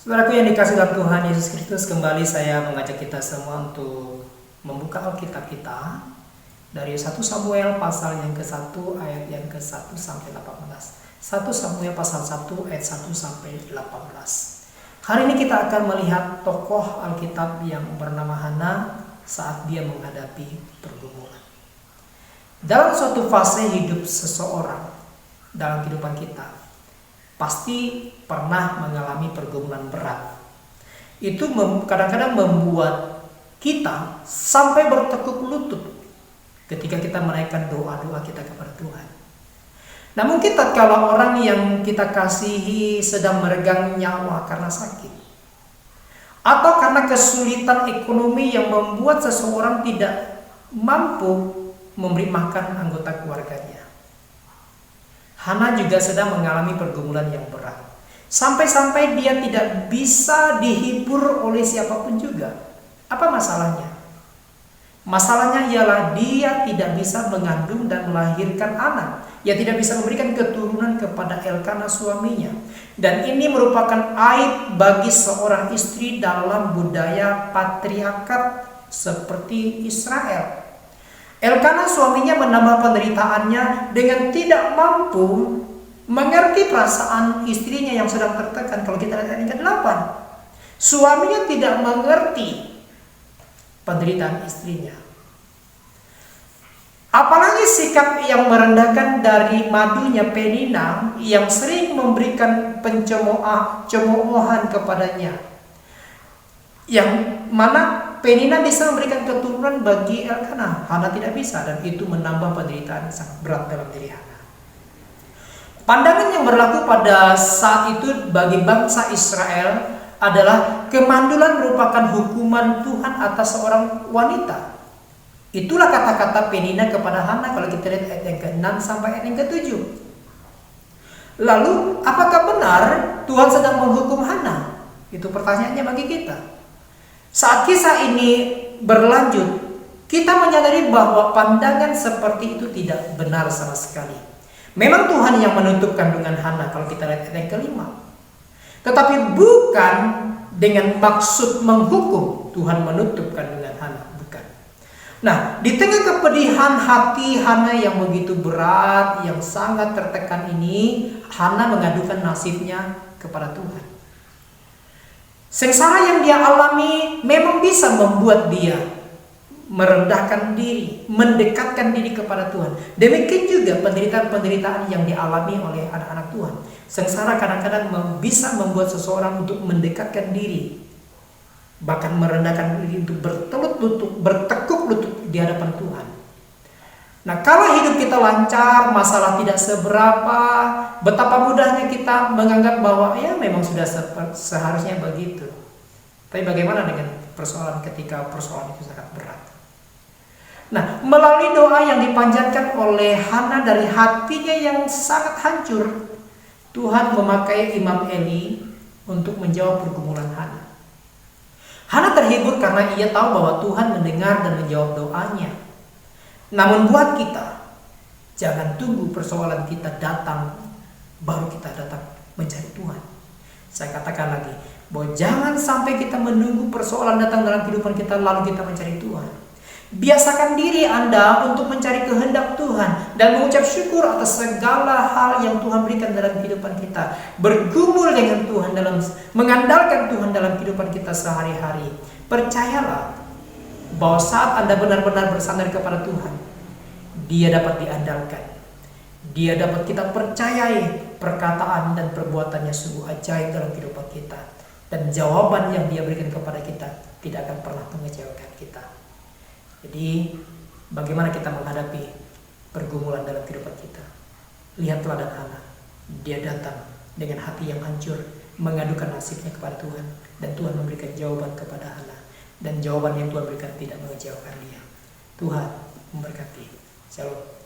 Saudaraku yang dikasih dalam Tuhan Yesus Kristus, kembali saya mengajak kita semua untuk membuka Alkitab kita dari 1 Samuel pasal yang ke-1 ayat yang ke-1 sampai 18. 1 Samuel pasal 1 ayat 1 sampai 18. Hari ini kita akan melihat tokoh Alkitab yang bernama Hana saat dia menghadapi pergumulan. Dalam suatu fase hidup seseorang dalam kehidupan kita, pasti pernah mengalami pergumulan berat. Itu kadang-kadang membuat kita sampai bertekuk lutut ketika kita menaikkan doa-doa kita kepada Tuhan. Nah, mungkin tatkala orang yang kita kasihi sedang meregang nyawa karena sakit, atau karena kesulitan ekonomi yang membuat seseorang tidak mampu memberi makan anggota keluarganya. Hana juga sedang mengalami pergumulan yang berat. Sampai-sampai dia tidak bisa dihibur oleh siapapun juga. Apa masalahnya? Masalahnya ialah dia tidak bisa mengandung dan melahirkan anak. Ia tidak bisa memberikan keturunan kepada Elkana suaminya. Dan ini merupakan aib bagi seorang istri dalam budaya patriarkat seperti Israel. Elkana suaminya menambah penderitaannya dengan tidak mampu mengerti perasaan istrinya yang sedang tertekan. Kalau kita lihat ayat ke-8, suaminya tidak mengerti penderitaan istrinya. Apalagi sikap yang merendahkan dari madunya Penina yang sering memberikan pencemoohan kepadanya, yang mana Penina bisa memberikan keturunan bagi Elkana, Hana tidak bisa, dan itu menambah penderitaan yang sangat berat dalam diri Hana. Pandangan yang berlaku pada saat itu bagi bangsa Israel adalah kemandulan merupakan hukuman Tuhan atas seorang wanita. Itulah kata-kata Penina kepada Hana kalau kita lihat ayat yang ke-6 sampai ayat yang ke-7. Lalu, apakah benar Tuhan sedang menghukum Hana? Itu pertanyaannya bagi kita. Saat kisah ini berlanjut, kita menyadari bahwa pandangan seperti itu tidak benar sama sekali. Memang Tuhan yang menutup kandungan Hana kalau kita lihat ayat yang ke-5. Tetapi bukan dengan maksud menghukum Tuhan menutup kandungan Hana, bukan. Nah, di tengah kepedihan hati Hana yang begitu berat, yang sangat tertekan ini, Hana mengadukan nasibnya kepada Tuhan. Sengsara yang dia alami memang bisa membuat dia merendahkan diri, mendekatkan diri kepada Tuhan. Demikian juga penderitaan-penderitaan yang dialami oleh anak-anak Tuhan. Sengsara kadang-kadang bisa membuat seseorang untuk mendekatkan diri, bahkan merendahkan diri untuk bertekuk lutut di hadapan Tuhan. Nah, kalau hidup kita lancar, masalah tidak seberapa, betapa mudahnya kita menganggap bahwa ya memang sudah seharusnya begitu. Tapi bagaimana dengan persoalan ketika persoalan itu sangat berat? Nah, melalui doa yang dipanjatkan oleh Hana dari hatinya yang sangat hancur, Tuhan memakai Imam Eli untuk menjawab pergumulan Hana. Hana terhibur karena ia tahu bahwa Tuhan mendengar dan menjawab doanya. Namun buat kita, jangan tunggu persoalan kita datang baru kita datang mencari Tuhan. Saya katakan lagi, bahwa jangan sampai kita menunggu persoalan datang dalam kehidupan kita lalu kita mencari Tuhan. Biasakan diri Anda untuk mencari kehendak Tuhan dan mengucap syukur atas segala hal yang Tuhan berikan dalam kehidupan kita. Bergumul dengan Tuhan, mengandalkan Tuhan dalam kehidupan kita sehari-hari. Percayalah bahwa saat Anda benar-benar bersandar kepada Tuhan, Dia dapat diandalkan. Dia dapat kita percayai perkataan dan perbuatannya sungguh ajaib dalam kehidupan kita. Dan jawaban yang Dia berikan kepada kita tidak akan pernah mengecewakan kita. Jadi, bagaimana kita menghadapi pergumulan dalam kehidupan kita? Lihat teladan Hana. Dia datang dengan hati yang hancur, mengadukan nasibnya kepada Tuhan, dan Tuhan memberikan jawaban kepada Hana. Dan jawaban yang Tuhan berikan tidak mengecewakan dia. Tuhan memberkati. Shalom.